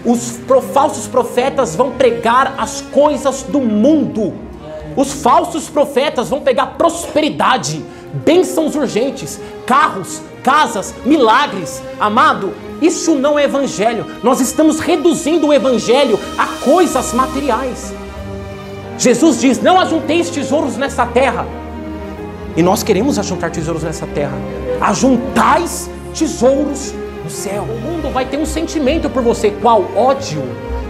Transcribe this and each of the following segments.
os falsos profetas vão pregar as coisas do mundo. Os falsos profetas vão pegar prosperidade, bênçãos urgentes, carros, casas, milagres. Amado, isso não é evangelho. Nós estamos reduzindo o evangelho a coisas materiais. Jesus diz: não ajunteis tesouros nessa terra. E nós queremos ajuntar tesouros nessa terra. Ajuntais tesouros no céu. O mundo vai ter um sentimento por você. Qual? Ódio.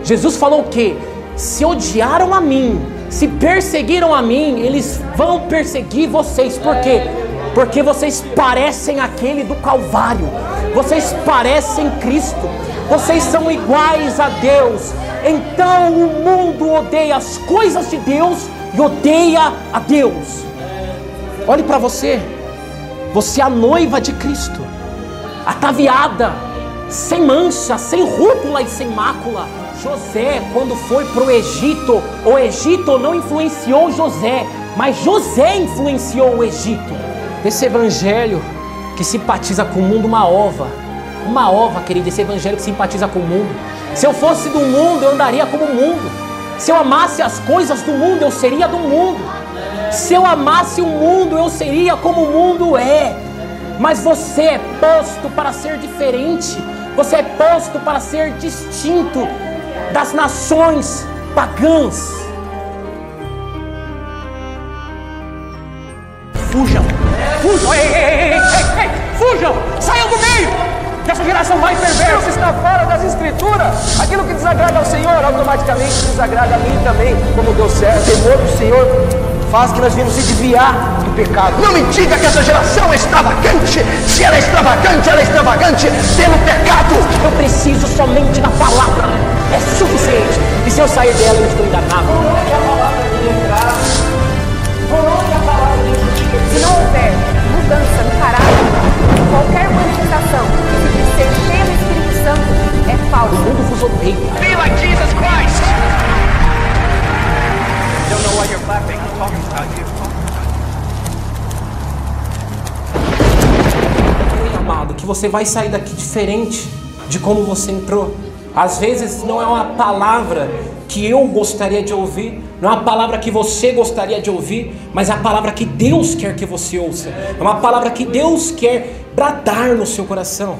Jesus falou o quê? Se odiaram a mim, se perseguiram a mim, eles vão perseguir vocês. Por quê? Porque vocês parecem aquele do Calvário. Vocês parecem Cristo. Vocês são iguais a Deus. Então o mundo odeia as coisas de Deus e odeia a Deus. Olhe para você. Você é a noiva de Cristo, ataviada, sem mancha, sem rúcula e sem mácula. José, quando foi para o Egito não influenciou José, mas José influenciou o Egito. Esse evangelho que simpatiza com o mundo, uma ova, querido, esse evangelho que simpatiza com o mundo. Se eu fosse do mundo, eu andaria como o mundo. Se eu amasse as coisas do mundo, eu seria do mundo. Se eu amasse o mundo, eu seria como o mundo é. Mas você é posto para ser diferente. Você é posto para ser distinto das nações pagãs. Fujam! Fujam! Ei! Fujam! Saiam do meio! Que essa geração vai perversa. Isso está fora das escrituras. Aquilo que desagrada ao Senhor, automaticamente desagrada a mim também. Como deu certo, o temor do Senhor faz que nós venhamos se desviar do pecado. Não me diga que essa geração é extravagante. Se ela é extravagante pelo pecado. Eu preciso somente da palavra. É suficiente. E se eu sair dela, eu estou enganado. Se não houver mudança no caráter, qualquer manifestação que diz ser pelo Espírito Santo é falsa. O mundo vos odeia. Be like Jesus Christ. Don't know why you're clapping. I'm talking about you. Amado, que você vai sair daqui diferente de como você entrou. Às vezes não é uma palavra que eu gostaria de ouvir, não é uma palavra que você gostaria de ouvir, mas é a palavra que Deus quer que você ouça. É uma palavra que Deus quer bradar no seu coração.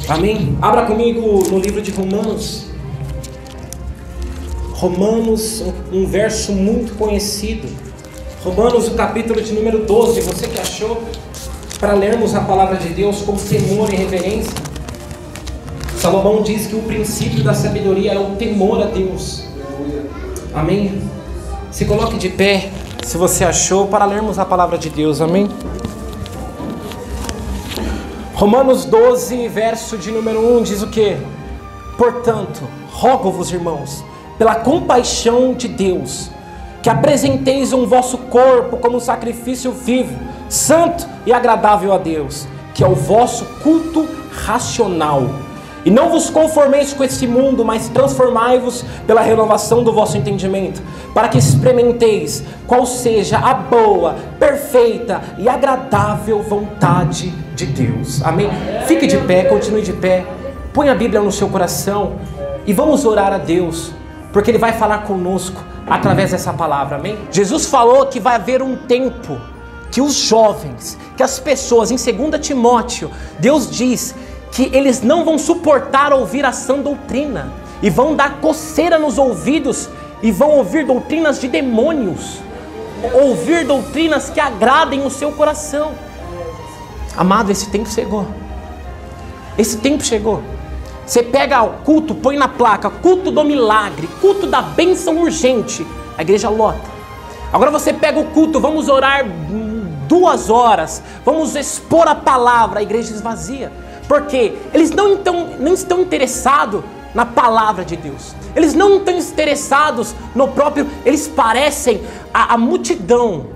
Amém? Abra comigo no livro de Romanos. Romanos, um verso muito conhecido. Romanos, o capítulo de número 12. Você que achou para lermos a palavra de Deus com temor e reverência. Salomão diz que o princípio da sabedoria é o temor a Deus. Amém? Se coloque de pé, se você achou, para lermos a palavra de Deus. Amém? Romanos 12, verso de número 1 diz o quê? Portanto, rogo-vos, irmãos, pela compaixão de Deus, que apresenteis o vosso corpo como sacrifício vivo, santo e agradável a Deus, que é o vosso culto racional. E não vos conformeis com este mundo, mas transformai-vos pela renovação do vosso entendimento, para que experimenteis qual seja a boa, perfeita e agradável vontade de Deus. Amém? Fique de pé, continue de pé, põe a Bíblia no seu coração e vamos orar a Deus, porque Ele vai falar conosco através dessa palavra. Amém? Jesus falou que vai haver um tempo que os jovens, que as pessoas, em 2 Timóteo, Deus diz que eles não vão suportar ouvir a sã doutrina, e vão dar coceira nos ouvidos, e vão ouvir doutrinas de demônios, ouvir doutrinas que agradem o seu coração. Amado, esse tempo chegou. Esse tempo chegou. Você pega o culto, põe na placa, culto do milagre, culto da bênção urgente, a igreja lota. Agora você pega o culto, vamos orar 2 horas, vamos expor a palavra, a igreja esvazia. Porque eles não estão interessados na palavra de Deus. Eles não estão interessados no próprio... Eles parecem a multidão.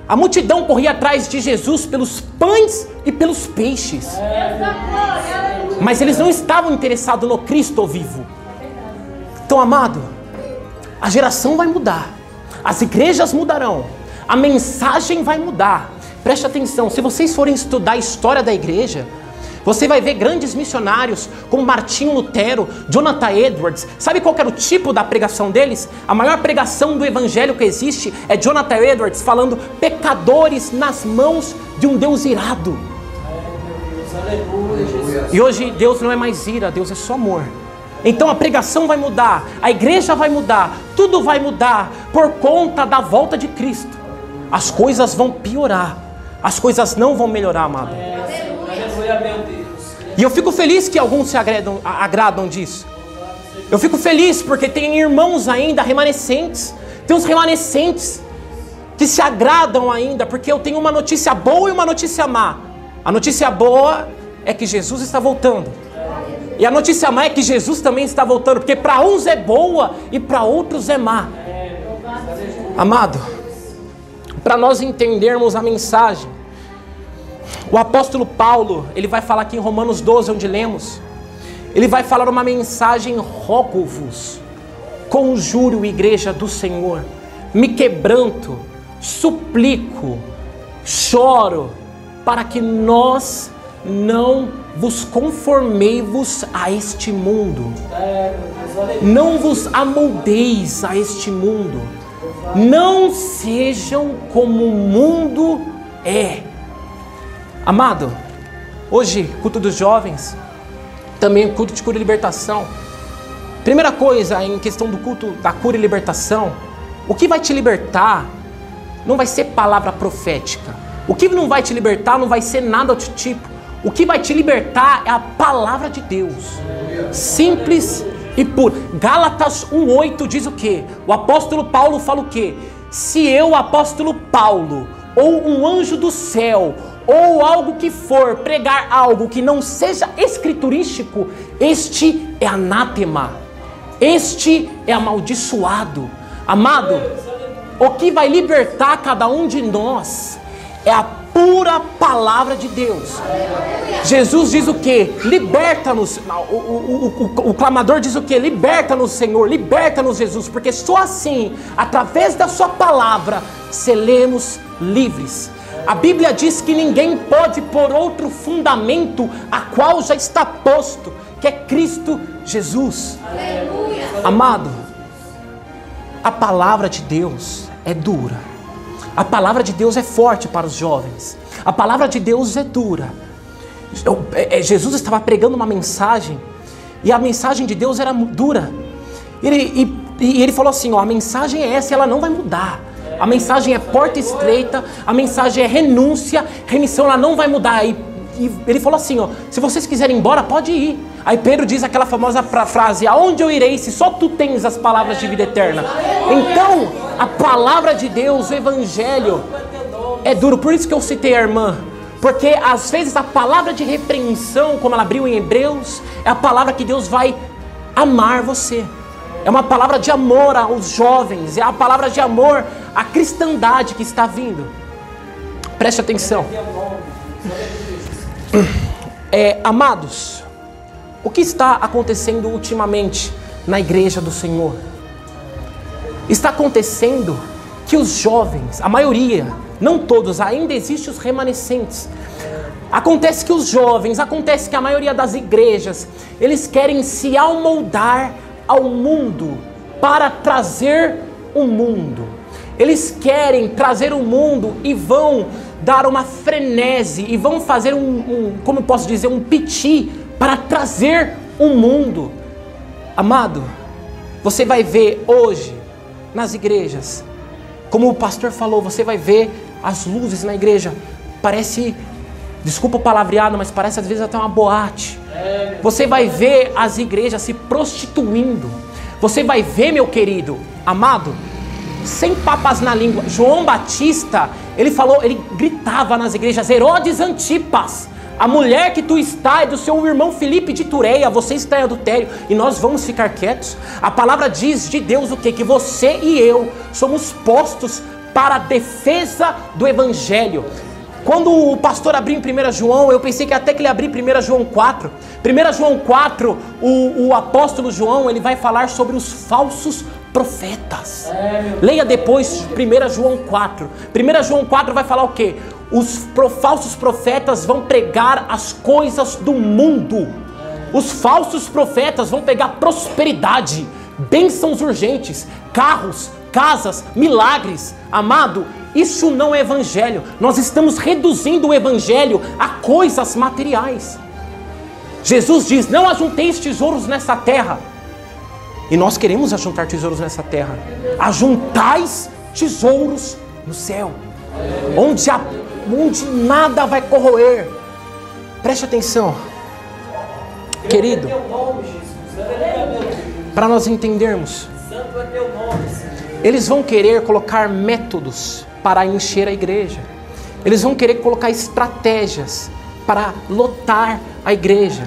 A multidão corria atrás de Jesus pelos pães e pelos peixes. Mas eles não estavam interessados no Cristo vivo. Então, amado, a geração vai mudar. As igrejas mudarão. A mensagem vai mudar. Preste atenção, se vocês forem estudar a história da igreja, Você vai ver grandes missionários como Martinho Lutero, Jonathan Edwards. Sabe qual que era o tipo da pregação deles? A maior pregação do evangelho que existe é Jonathan Edwards falando pecadores nas mãos de um Deus irado. E hoje Deus não é mais ira, Deus é só amor. Então a pregação vai mudar, a igreja vai mudar, tudo vai mudar por conta da volta de Cristo. As coisas vão piorar, as coisas não vão melhorar, amado. E eu fico feliz que alguns se agradam disso. Eu fico feliz porque tem irmãos ainda remanescentes, tem uns remanescentes que se agradam ainda, porque eu tenho uma notícia boa e uma notícia má. A notícia boa é que Jesus está voltando. E a notícia má é que Jesus também está voltando, porque para uns é boa e para outros é má. Amado, para nós entendermos a mensagem, o apóstolo Paulo, ele vai falar aqui em Romanos 12, onde lemos, ele vai falar uma mensagem: rogo-vos, conjuro, igreja do Senhor, me quebranto, suplico, choro, para que nós não vos conformei-vos a este mundo, não vos amoldeis a este mundo, não sejam como o mundo é. Amado, hoje, culto dos jovens, também culto de cura e libertação. Primeira coisa, em questão do culto da cura e libertação, o que vai te libertar não vai ser palavra profética. O que não vai te libertar não vai ser nada do tipo. O que vai te libertar é a palavra de Deus. Simples e puro. Gálatas 1:8 diz o quê? O apóstolo Paulo fala o quê? Se eu, apóstolo Paulo, ou um anjo do céu, ou algo que for, pregar algo que não seja escriturístico, este é anátema, este é amaldiçoado. Amado, o que vai libertar cada um de nós é a pura palavra de Deus. Jesus diz o que? Liberta-nos. O clamador diz o que? Liberta-nos, Senhor, liberta-nos, Jesus, porque só assim, através da sua palavra, seremos livres. A Bíblia diz que ninguém pode pôr outro fundamento a qual já está posto, que é Cristo Jesus. Aleluia. Amado, a palavra de Deus é dura. A palavra de Deus é forte para os jovens. A palavra de Deus é dura. Jesus estava pregando uma mensagem e a mensagem de Deus era dura. E ele falou assim, ó, a mensagem é essa e ela não vai mudar. A mensagem é porta estreita, a mensagem é renúncia, remissão, ela não vai mudar. E ele falou assim, ó, se vocês quiserem ir embora, pode ir. Aí Pedro diz aquela famosa frase, aonde eu irei se só tu tens as palavras de vida eterna? Então, a palavra de Deus, o evangelho, é duro. Por isso que eu citei a irmã, porque às vezes a palavra de repreensão, como ela abriu em Hebreus, é a palavra que Deus vai amar você. É uma palavra de amor aos jovens, é a palavra de amor à cristandade que está vindo. Preste atenção. Amados, o que está acontecendo ultimamente na igreja do Senhor? Está acontecendo que os jovens, a maioria, não todos, ainda existem os remanescentes. Acontece que os jovens, acontece que a maioria das igrejas, eles querem se amoldar ao mundo para trazer o mundo. Eles querem trazer o mundo e vão dar uma frenesi e vão fazer como posso dizer, um piti para trazer o mundo. Amado, você vai ver hoje nas igrejas, como o pastor falou, você vai ver as luzes na igreja, parece, desculpa o palavreado, mas parece às vezes até uma boate. Você vai ver as igrejas se prostituindo. Você vai ver, meu querido, amado, sem papas na língua, João Batista, ele falou, ele gritava nas igrejas, Herodes Antipas, a mulher que tu está é do seu irmão Filipe de Tureia, você está em adultério, e nós vamos ficar quietos? A palavra diz de Deus o quê? Que você e eu somos postos para a defesa do evangelho. Quando o pastor abriu em 1 João, eu pensei que até que ele abriu em 1 João 4. 1 João 4, o apóstolo João, ele vai falar sobre os falsos profetas. Leia depois 1 João 4. 1 João 4 vai falar o quê? os falsos profetas vão pregar as coisas do mundo. Os falsos profetas vão pegar prosperidade, bênçãos urgentes, carros, casas, milagres. Amado, isso não é evangelho. Nós estamos reduzindo o evangelho a coisas materiais. Jesus diz: não ajunteis tesouros nessa terra. E nós queremos ajuntar tesouros nessa terra. Ajuntais tesouros no céu, onde nada vai corroer. Preste atenção, querido, para nós entendermos. Eles vão querer colocar métodos para encher a igreja. Eles vão querer colocar estratégias para lotar a igreja.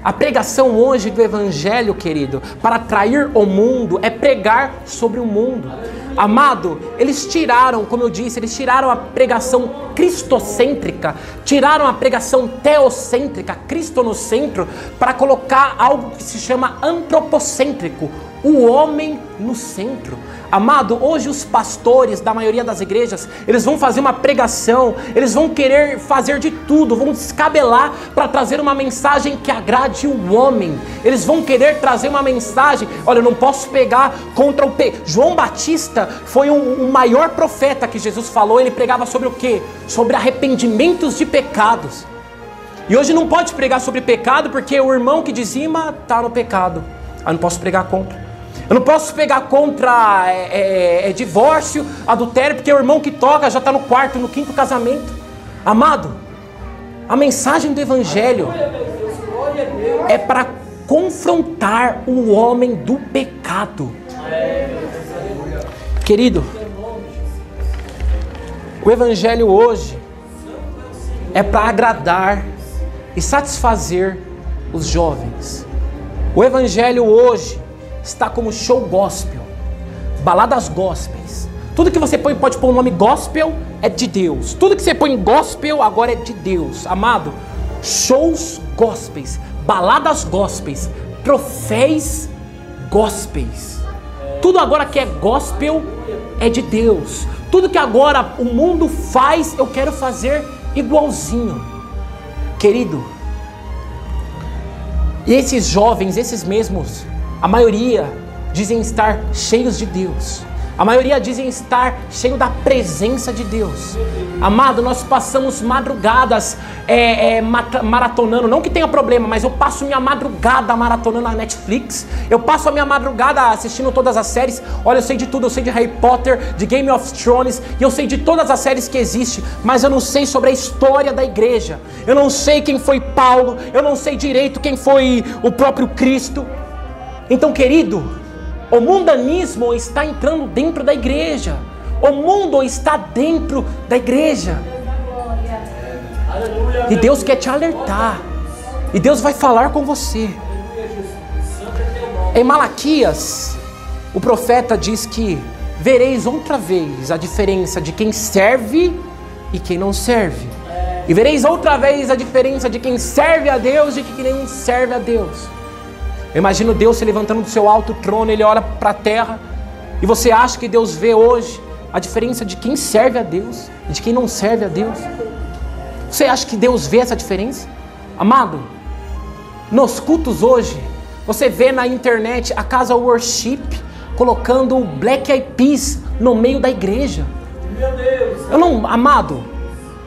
A pregação hoje do evangelho, querido, para atrair o mundo, é pregar sobre o mundo. Amado, eles tiraram, como eu disse, eles tiraram a pregação cristocêntrica, tiraram a pregação teocêntrica, Cristo no centro, para colocar algo que se chama antropocêntrico, o homem no centro. Amado, hoje os pastores da maioria das igrejas, eles vão fazer uma pregação, eles vão querer fazer de tudo, vão descabelar para trazer uma mensagem que agrade o homem. Eles vão querer trazer uma mensagem, olha, eu não posso pegar contra o João Batista foi o maior profeta que Jesus falou. Ele pregava sobre o quê? Sobre arrependimentos de pecados. E hoje não pode pregar sobre pecado porque o irmão que dizima está no pecado. Eu não posso pregar contra. Eu não posso pegar contra divórcio, adultério, porque o irmão que toca já está no quarto, no quinto casamento. Amado, a mensagem do evangelho é para confrontar o homem do pecado. Querido, o evangelho hoje é para agradar e satisfazer os jovens. O evangelho hoje está como show gospel, baladas gospels. Tudo que você põe, pode pôr o nome gospel, é de Deus. Tudo que você põe em gospel agora é de Deus. Amado, shows gospels, baladas gospels, troféus gospels. Tudo agora que é gospel é de Deus. Tudo que agora o mundo faz, eu quero fazer igualzinho. Querido, e esses jovens, esses mesmos, a maioria dizem estar cheios de Deus. A maioria dizem estar cheio da presença de Deus. Amado, nós passamos madrugadas maratonando. Não que tenha problema, mas eu passo minha madrugada maratonando a Netflix. Eu passo a minha madrugada assistindo todas as séries. Olha, eu sei de tudo. Eu sei de Harry Potter, de Game of Thrones. E eu sei de todas as séries que existem. Mas eu não sei sobre a história da igreja. Eu não sei quem foi Paulo. Eu não sei direito quem foi o próprio Cristo. Então, querido, o mundanismo está entrando dentro da igreja. O mundo está dentro da igreja. E Deus quer te alertar. E Deus vai falar com você. Em Malaquias, o profeta diz que vereis outra vez a diferença de quem serve e quem não serve. E vereis outra vez a diferença de quem serve a Deus e de quem não serve a Deus. Eu imagino Deus se levantando do seu alto trono, ele olha para a terra, e você acha que Deus vê hoje a diferença de quem serve a Deus e de quem não serve a Deus? Você acha que Deus vê essa diferença? Amado, nos cultos hoje, você vê na internet a casa Worship colocando o Black Eyed Peas no meio da igreja. Meu Deus! Amado,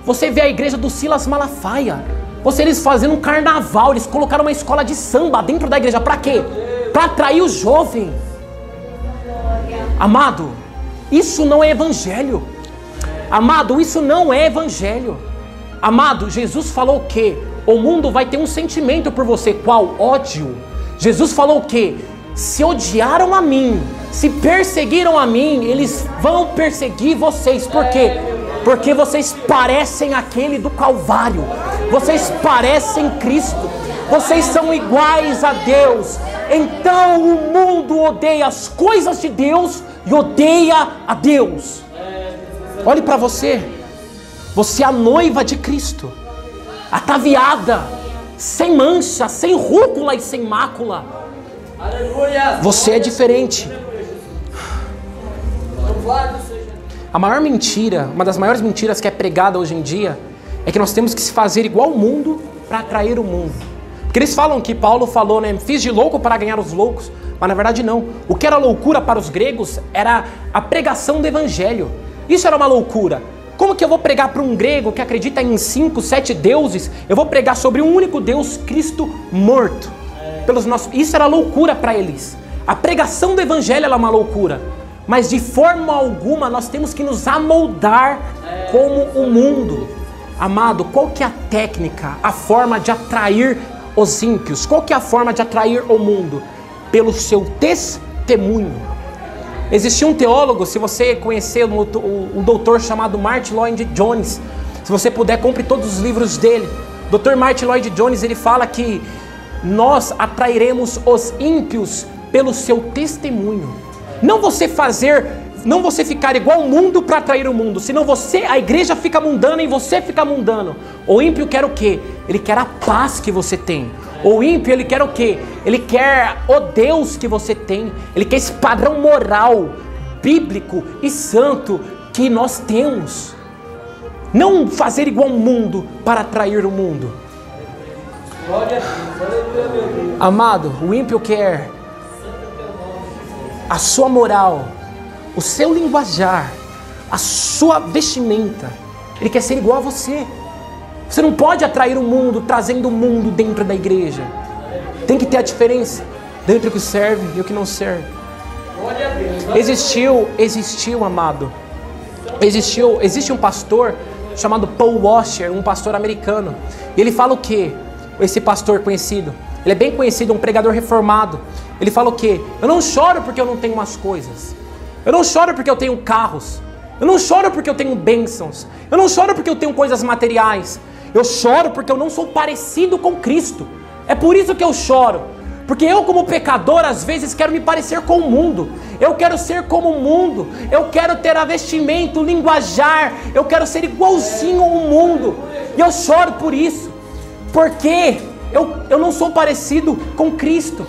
você vê a igreja do Silas Malafaia. Eles fazendo um carnaval, eles colocaram uma escola de samba dentro da igreja. Para quê? Para atrair o jovem. Amado, isso não é evangelho. Amado, isso não é evangelho. Amado, Jesus falou o quê? O mundo vai ter um sentimento por você. Qual? Ódio. Jesus falou o quê? Se odiaram a mim, se perseguiram a mim, eles vão perseguir vocês. Por quê? Porque vocês parecem aquele do Calvário. Vocês parecem Cristo. Vocês são iguais a Deus. Então o mundo odeia as coisas de Deus e odeia a Deus. Olhe para você. Você é a noiva de Cristo, ataviada, sem mancha, sem rúcula e sem mácula. Você é diferente. A maior mentira, uma das maiores mentiras que é pregada hoje em dia, é que nós temos que se fazer igual ao mundo para atrair o mundo. Porque eles falam que Paulo falou, né? Fiz de louco para ganhar os loucos. Mas na verdade não. O que era loucura para os gregos era a pregação do evangelho. Isso era uma loucura. Como que eu vou pregar para um grego que acredita em 5, 7 deuses? Eu vou pregar sobre um único Deus, Cristo morto. Isso era loucura para eles. A pregação do evangelho era uma loucura. Mas de forma alguma nós temos que nos amoldar como o mundo. Amado, qual que é a técnica, a forma de atrair os ímpios? Qual que é a forma de atrair o mundo? Pelo seu testemunho. Existia um teólogo, se você conhecer um doutor chamado Martyn Lloyd-Jones, se você puder, compre todos os livros dele. Dr. Martyn Lloyd-Jones, ele fala que nós atrairemos os ímpios pelo seu testemunho. Não você ficar igual ao mundo para atrair o mundo, senão a igreja fica mundana e você fica mundano. O ímpio quer o quê? Ele quer a paz que você tem. O ímpio, ele quer o quê? Ele quer o Deus que você tem. Ele quer esse padrão moral, bíblico e santo que nós temos. Não fazer igual ao mundo para atrair o mundo. Amado, o ímpio quer a sua moral, o seu linguajar, a sua vestimenta. Ele quer ser igual a você. Você não pode atrair o mundo trazendo o mundo dentro da igreja. Tem que ter a diferença entre o que serve e o que não serve. Existiu, amado. Existe um pastor chamado Paul Washer, um pastor americano. E ele fala o quê? Esse pastor conhecido. Ele é bem conhecido, um pregador reformado. Ele fala o quê? Eu não choro porque eu não tenho umas coisas. Eu não choro porque eu tenho carros. Eu não choro porque eu tenho bênçãos. Eu não choro porque eu tenho coisas materiais. Eu choro porque eu não sou parecido com Cristo. É por isso que eu choro. Porque eu, como pecador, às vezes quero me parecer com o mundo. Eu quero ser como o mundo. Eu quero ter a vestimenta, o linguajar. Eu quero ser igualzinho ao mundo. E eu choro por isso. Porque eu não sou parecido com Cristo.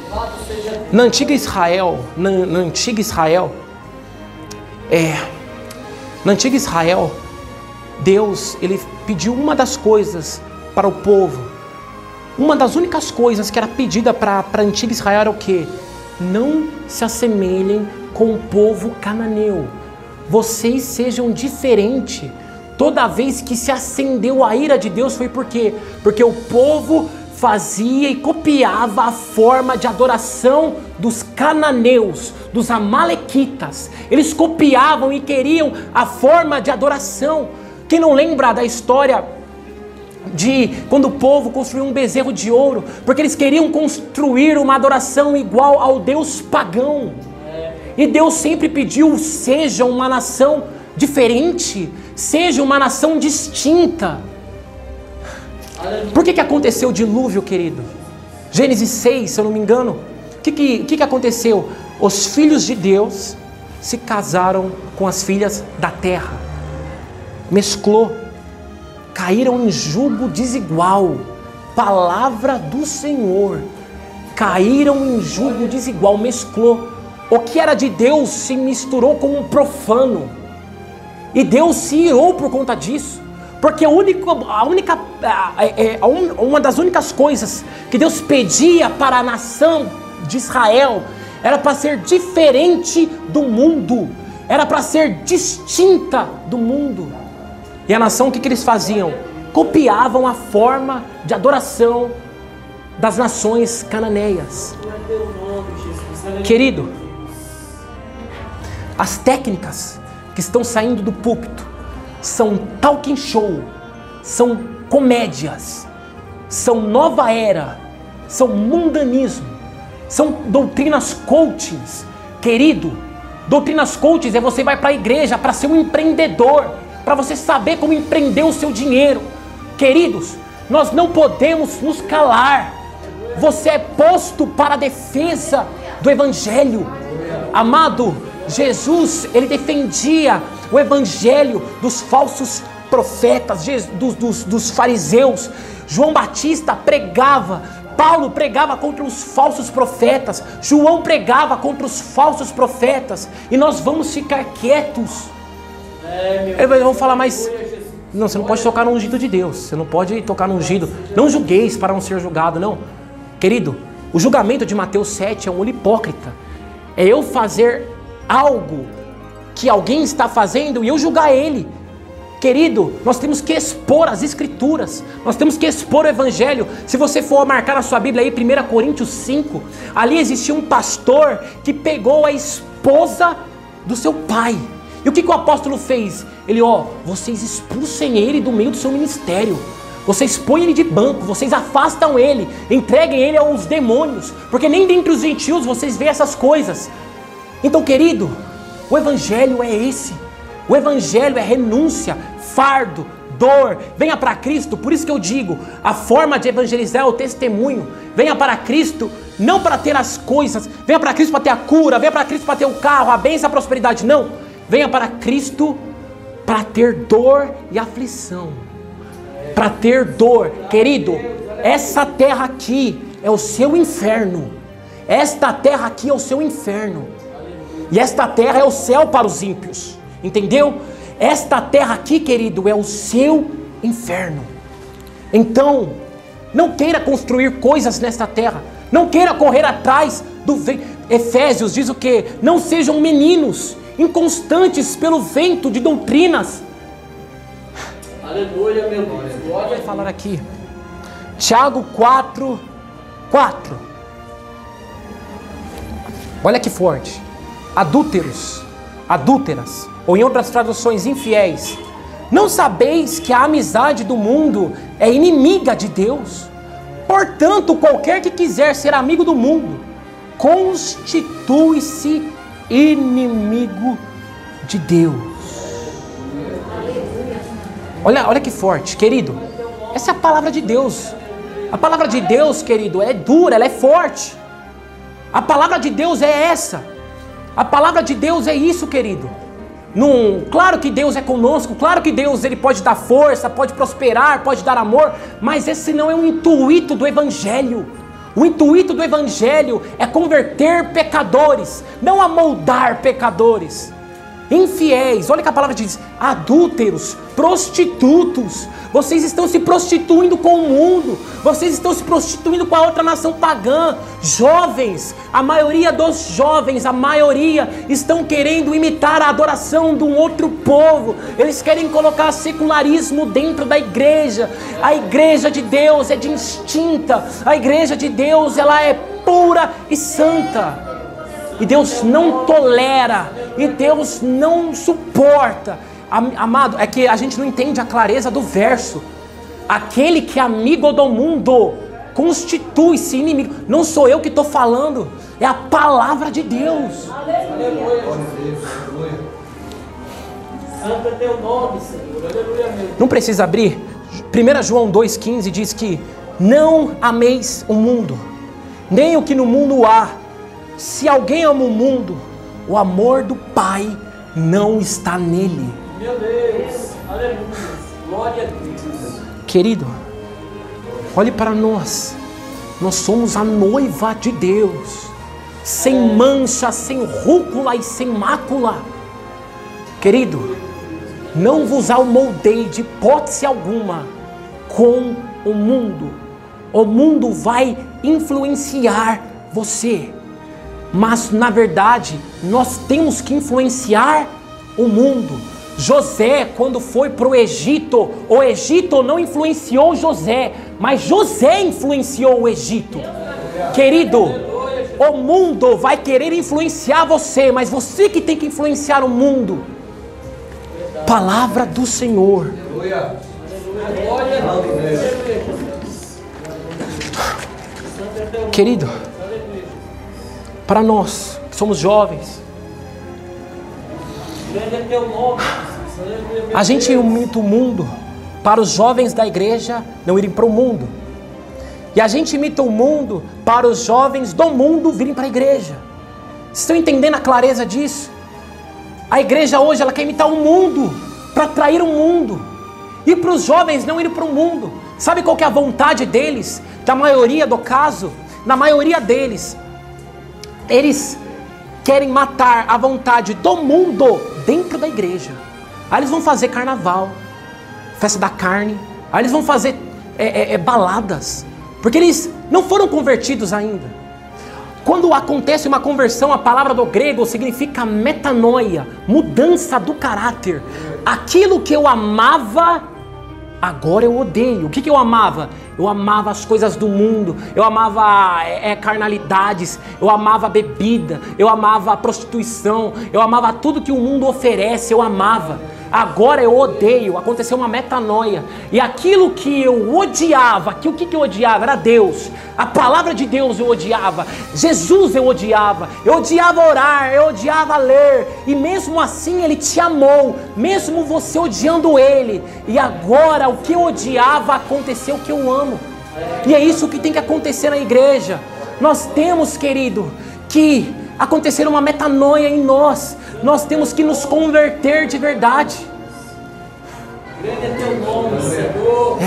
Na antiga Israel, Deus, ele pediu uma das coisas para o povo. Uma das únicas coisas que era pedida para a antiga Israel era o quê? Não se assemelhem com o povo cananeu. Vocês sejam diferentes. Toda vez que se acendeu a ira de Deus foi por quê? Porque o povo fazia e copiava a forma de adoração dos cananeus, dos amalequitas. Eles copiavam e queriam a forma de adoração. Quem não lembra da história de quando o povo construiu um bezerro de ouro? Porque eles queriam construir uma adoração igual ao Deus pagão. E Deus sempre pediu, seja uma nação diferente, seja uma nação distinta. Por que aconteceu o dilúvio, querido? Gênesis 6, se eu não me engano. O que aconteceu? Os filhos de Deus se casaram com as filhas da terra. Mesclou. Caíram em jugo desigual. Palavra do Senhor. Caíram em jugo desigual. Mesclou. O que era de Deus se misturou com um profano. E Deus se irou por conta disso. Porque uma das únicas coisas que Deus pedia para a nação de Israel era para ser diferente do mundo. Era para ser distinta do mundo. E a nação, o que eles faziam? Copiavam a forma de adoração das nações cananeias. Querido, as técnicas que estão saindo do púlpito são talking show, são comédias, são nova era, são mundanismo, são doutrinas coachings. Querido, doutrinas coachings é você vai para a igreja para ser um empreendedor, para você saber como empreender o seu dinheiro. Queridos, nós não podemos nos calar. Você é posto para a defesa do evangelho. Amado, Jesus, ele defendia o evangelho dos falsos profetas, dos fariseus. João Batista pregava, Paulo pregava contra os falsos profetas, João pregava contra os falsos profetas. E nós vamos ficar quietos? Eles vão falar, mas não, você não pode tocar no ungido de Deus. Você não pode tocar no ungido. Não julgueis para não ser julgado, não. Querido, o julgamento de Mateus 7 é um olho hipócrita. É eu fazer algo que alguém está fazendo e eu julgar ele. Querido, nós temos que expor as escrituras, nós temos que expor o evangelho. Se você for marcar na sua Bíblia aí, 1 Coríntios 5, ali existia um pastor que pegou a esposa do seu pai. E o que o apóstolo fez? Ele, vocês expulsem ele do meio do seu ministério. Vocês põem ele de banco, vocês afastam ele, entreguem ele aos demônios, porque nem dentre os gentios vocês veem essas coisas. Então, querido, o evangelho é esse. O evangelho é renúncia, fardo, dor. Venha para Cristo. Por isso que eu digo, a forma de evangelizar é o testemunho. Venha para Cristo, não para ter as coisas. Venha para Cristo para ter a cura. Venha para Cristo para ter o carro, a bênção, a prosperidade. Não. Venha para Cristo para ter dor e aflição. Para ter dor. Querido, essa terra aqui é o seu inferno. Esta terra aqui é o seu inferno. E esta terra é o céu para os ímpios. Entendeu? Esta terra aqui, querido, é o seu inferno. Então, não queira construir coisas nesta terra. Não queira correr atrás do vento. Efésios diz o quê? Não sejam meninos inconstantes pelo vento de doutrinas. Aleluia, meu Deus. Vou falar aqui. Tiago 4. Olha que forte. Adúlteros, adúlteras, ou em outras traduções, infiéis. Não sabeis que a amizade do mundo é inimiga de Deus? Portanto, qualquer que quiser ser amigo do mundo, constitui-se inimigo de Deus. Olha que forte, querido. Essa é a palavra de Deus. A palavra de Deus, querido, é dura, ela é forte. A palavra de Deus é essa. A palavra de Deus é isso, querido. Claro que Deus é conosco, claro que Deus ele pode dar força, pode prosperar, pode dar amor, mas esse não é o intuito do evangelho. O intuito do evangelho é converter pecadores, não amoldar pecadores. Infiéis, olha que a palavra diz, adúlteros, prostitutos. Vocês estão se prostituindo com o mundo, vocês estão se prostituindo com a outra nação pagã. Jovens, a maioria dos jovens, a maioria estão querendo imitar a adoração de um outro povo. Eles querem colocar secularismo dentro da igreja. A igreja de Deus é distinta, a igreja de Deus ela é pura e santa. E Deus não tolera, e Deus não suporta. Amado, é que a gente não entende a clareza do verso. Aquele que é amigo do mundo constitui-se inimigo. Não sou eu que estou falando, é a palavra de Deus. Aleluia. Santo é teu nome, Senhor. Aleluia, meu Deus. Não precisa abrir. 1 João 2,15 diz que não ameis o mundo, nem o que no mundo há. Se alguém ama o mundo, o amor do Pai não está nele. Meu Deus, aleluia, glória a Deus. Querido, olhe para nós. Nós somos a noiva de Deus, sem mancha, sem rúcula e sem mácula. Querido, não vos amoldei de hipótese alguma com o mundo. O mundo vai influenciar você. Mas, na verdade, nós temos que influenciar o mundo. José, quando foi para o Egito não influenciou José, mas José influenciou o Egito. Querido, o mundo vai querer influenciar você, mas você que tem que influenciar o mundo. Palavra do Senhor. Querido, para nós que somos jovens, a gente imita o mundo para os jovens da igreja não irem para o mundo, e a gente imita o mundo para os jovens do mundo virem para a igreja. Vocês estão entendendo a clareza disso? A igreja hoje ela quer imitar o mundo para atrair o mundo, e para os jovens não irem para o mundo. Sabe qual que é a vontade deles? Da maioria do caso, na maioria deles, eles querem matar a vontade do mundo dentro da igreja. Aí eles vão fazer carnaval, festa da carne. Aí eles vão fazer baladas, porque eles não foram convertidos ainda. Quando acontece uma conversão, a palavra do grego significa metanoia, mudança do caráter. Aquilo que eu amava, agora eu odeio. O que eu amava? Eu amava as coisas do mundo, eu amava carnalidades, eu amava bebida, eu amava a prostituição, eu amava tudo que o mundo oferece, eu amava. Agora eu odeio. Aconteceu uma metanoia. E aquilo que eu odiava, o que eu odiava? Era Deus. A palavra de Deus eu odiava. Jesus eu odiava orar, eu odiava ler. E mesmo assim Ele te amou, mesmo você odiando Ele. E agora o que eu odiava aconteceu que eu amo. E é isso que tem que acontecer na igreja. Nós temos, querido, que acontecer uma metanoia em nós. Nós temos que nos converter de verdade. Grande é teu nome, Senhor.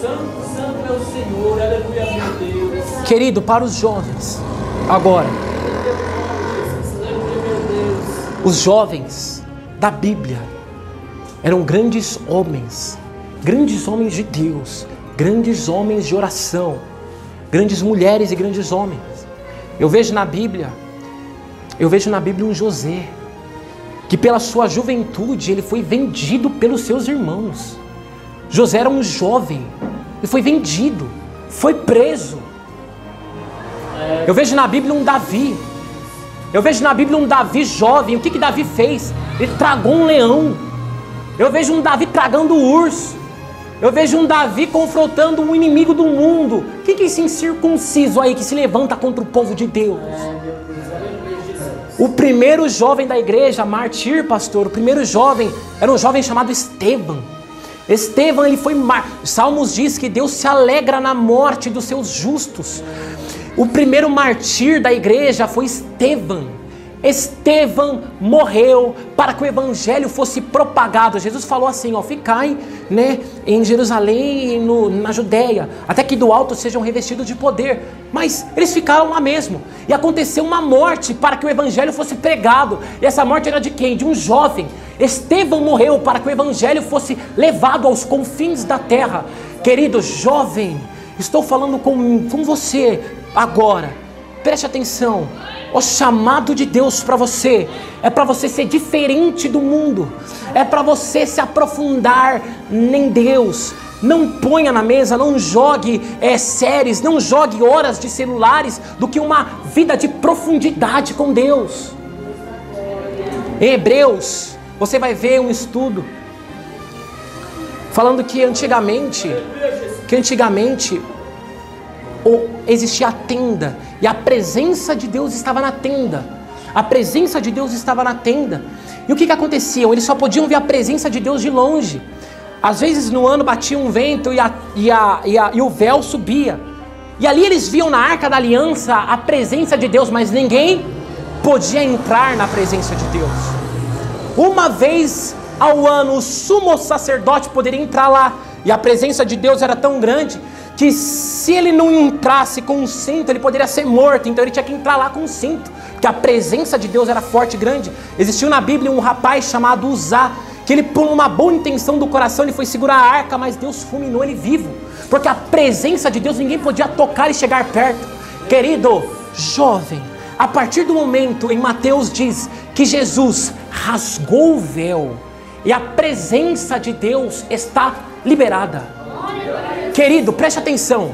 Santo, santo é o Senhor. Aleluia, meu Deus. Querido, para os jovens, agora, os jovens da Bíblia eram grandes homens de Deus, grandes homens de oração, grandes mulheres e grandes homens. Eu vejo na Bíblia um José, que pela sua juventude ele foi vendido pelos seus irmãos. José era um jovem, ele foi vendido, foi preso. Eu vejo na Bíblia um Davi, jovem. O que Davi fez? Ele tragou um leão. Eu vejo um Davi tragando um urso. Eu vejo um Davi confrontando um inimigo do mundo. Quem que é esse incircunciso aí que se levanta contra o povo de Deus? O primeiro jovem da igreja, mártir, pastor, o primeiro jovem era um jovem chamado Estevão. Estevão, ele foi Salmos diz que Deus se alegra na morte dos seus justos. O primeiro mártir da igreja foi Estevão. Estevão morreu para que o evangelho fosse propagado. Jesus falou assim, ficai, em Jerusalém e na Judéia, até que do alto sejam revestidos de poder. Mas eles ficaram lá mesmo. E aconteceu uma morte para que o evangelho fosse pregado. E essa morte era de quem? De um jovem. Estevão morreu para que o evangelho fosse levado aos confins da terra. Querido jovem, estou falando com você agora. Preste atenção. O chamado de Deus para você é para você ser diferente do mundo, é para você se aprofundar em Deus. Não ponha na mesa, não jogue séries, não jogue horas de celulares do que uma vida de profundidade com Deus. Em Hebreus, você vai ver um estudo falando que antigamente existia a tenda, e a presença de Deus estava na tenda. E o que acontecia? Eles só podiam ver a presença de Deus de longe. Às vezes no ano batia um vento e o véu subia. E ali eles viam na Arca da Aliança a presença de Deus, mas ninguém podia entrar na presença de Deus. Uma vez ao ano o sumo sacerdote poderia entrar lá, e a presença de Deus era tão grande que se ele não entrasse com um cinto, ele poderia ser morto. Então ele tinha que entrar lá com um cinto, porque a presença de Deus era forte e grande. Existiu na Bíblia um rapaz chamado Uzá, que ele, por uma boa intenção do coração, ele foi segurar a arca, mas Deus fulminou ele vivo, porque a presença de Deus ninguém podia tocar e chegar perto. Querido jovem, a partir do momento, em Mateus diz que Jesus rasgou o véu e a presença de Deus está liberada. Querido, preste atenção.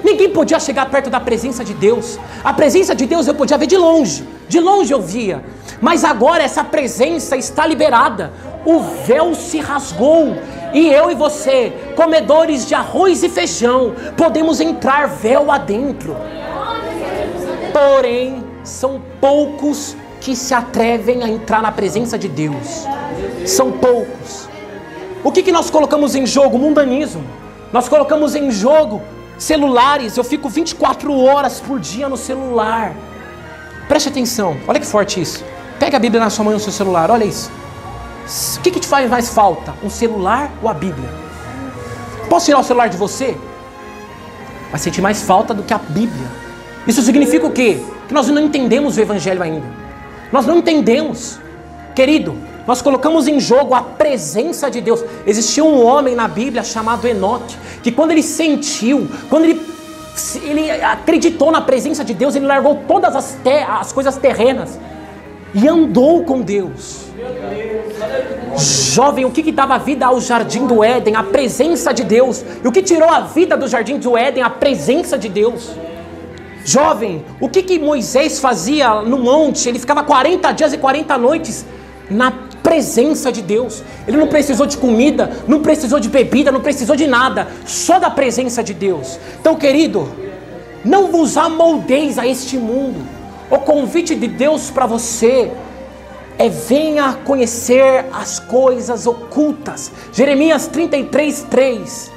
Ninguém podia chegar perto da presença de Deus. A presença de Deus eu podia ver de longe eu via. Mas agora essa presença está liberada. O véu se rasgou. E eu e você, comedores de arroz e feijão, podemos entrar véu adentro. Porém, são poucos que se atrevem a entrar na presença de Deus. São poucos. O que nós colocamos em jogo? Mundanismo. Nós colocamos em jogo celulares. Eu fico 24 horas por dia no celular. Preste atenção, olha que forte isso. Pega a Bíblia na sua mão e no seu celular, olha isso. O que te faz mais falta? Um celular ou a Bíblia? Posso tirar o celular de você? Vai sentir mais falta do que a Bíblia. Isso significa o quê? Que nós não entendemos o Evangelho ainda. Nós não entendemos. Querido, Nós colocamos em jogo a presença de Deus. Existia um homem na Bíblia chamado Enoque, que quando ele sentiu, quando ele acreditou na presença de Deus, ele largou todas as coisas terrenas e andou com Deus. Jovem, o que dava vida ao jardim do Éden? A presença de Deus. E o que tirou a vida do jardim do Éden? A presença de Deus. Jovem, o que Moisés fazia no monte? Ele ficava 40 dias e 40 noites na presença de Deus. Ele não precisou de comida, não precisou de bebida, não precisou de nada, só da presença de Deus. Então, querido, não vos amoldeis a este mundo. O convite de Deus para você é: venha conhecer as coisas ocultas. Jeremias 33:3.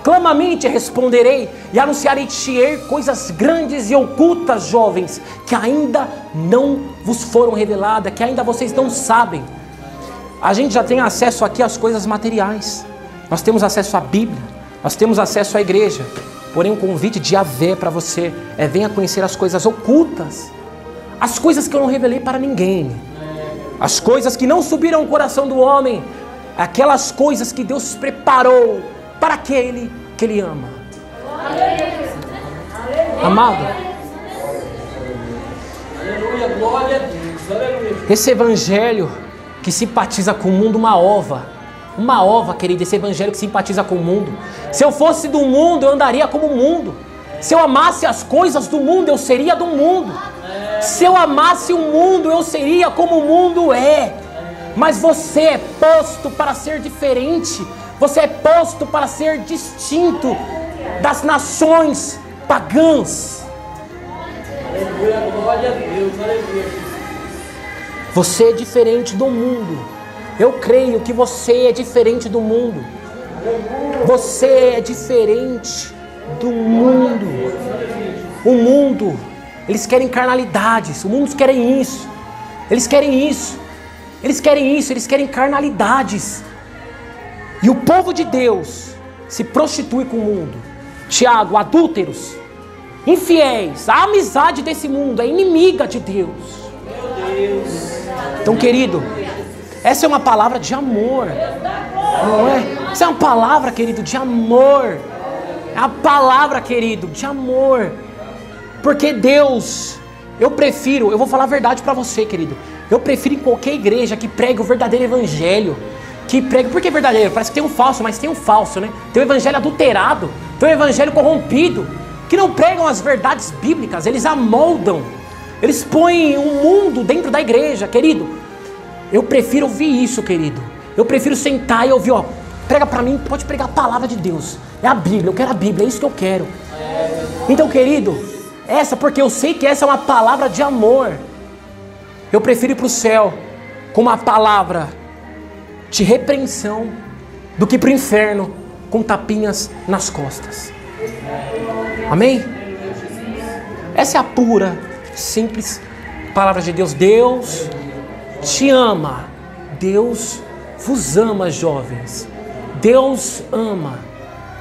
Clamamente responderei e anunciarei-te coisas grandes e ocultas, jovens, que ainda não vos foram reveladas, que ainda vocês não sabem. A gente já tem acesso aqui às coisas materiais. Nós temos acesso à Bíblia, nós temos acesso à igreja. Porém, o convite de Yahvé para você é: venha conhecer as coisas ocultas. As coisas que eu não revelei para ninguém. As coisas que não subiram ao coração do homem. Aquelas coisas que Deus preparou para aquele que Ele ama. Amado, Aleluia, glória a Deus, aleluia. esse evangelho que simpatiza com o mundo, uma ova, querido, esse evangelho que simpatiza com o mundo. Se eu fosse do mundo, eu andaria como o mundo. Se eu amasse as coisas do mundo, eu seria do mundo. Se eu amasse o mundo, eu seria como o mundo é. Mas você é posto para ser diferente. Você é posto para ser distinto das nações pagãs. Aleluia, glória a Deus, aleluia. Você é diferente do mundo. Eu creio que você é diferente do mundo. Você é diferente do mundo. O mundo, eles querem carnalidades. O mundo querem isso. Eles querem isso. Eles querem isso. Eles querem carnalidades. E o povo de Deus se prostitui com o mundo. Tiago, adúlteros, infiéis, a amizade desse mundo é inimiga de Deus. Então, querido, essa é uma palavra de amor, não é? Essa é uma palavra, querido, de amor. É a palavra, querido, de amor. Porque Deus, eu vou falar a verdade para você, querido. Eu prefiro em qualquer igreja que pregue o verdadeiro evangelho. Que prega, por que verdadeiro? Parece que tem um falso, mas tem um falso, né? Tem um evangelho adulterado, tem um evangelho corrompido, que não pregam as verdades bíblicas, eles amoldam, eles põem um mundo dentro da igreja, querido. Eu prefiro ouvir isso, querido. Eu prefiro sentar e ouvir, ó, prega pra mim, pode pregar a palavra de Deus. É a Bíblia, eu quero a Bíblia, é isso que eu quero. Então, querido, porque eu sei que essa é uma palavra de amor. Eu prefiro ir pro céu com uma palavra de repreensão do que para o inferno com tapinhas nas costas. Amém? Essa é a pura, simples palavra de Deus. Deus te ama. Deus vos ama, jovens. Deus ama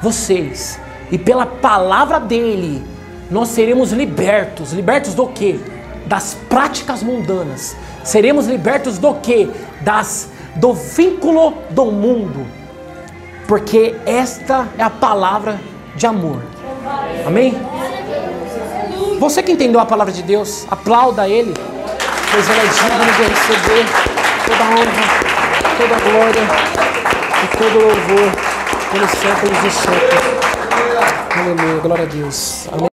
vocês. E pela palavra dele nós seremos libertos. Libertos do quê? Das práticas mundanas. Seremos libertos do quê? Do vínculo do mundo, porque esta é a palavra de amor. Amém? Você que entendeu a palavra de Deus, aplauda Ele, pois Ele é digno de receber toda a honra, toda a glória e todo o louvor pelos séculos dos séculos. Aleluia, glória a Deus. Amém.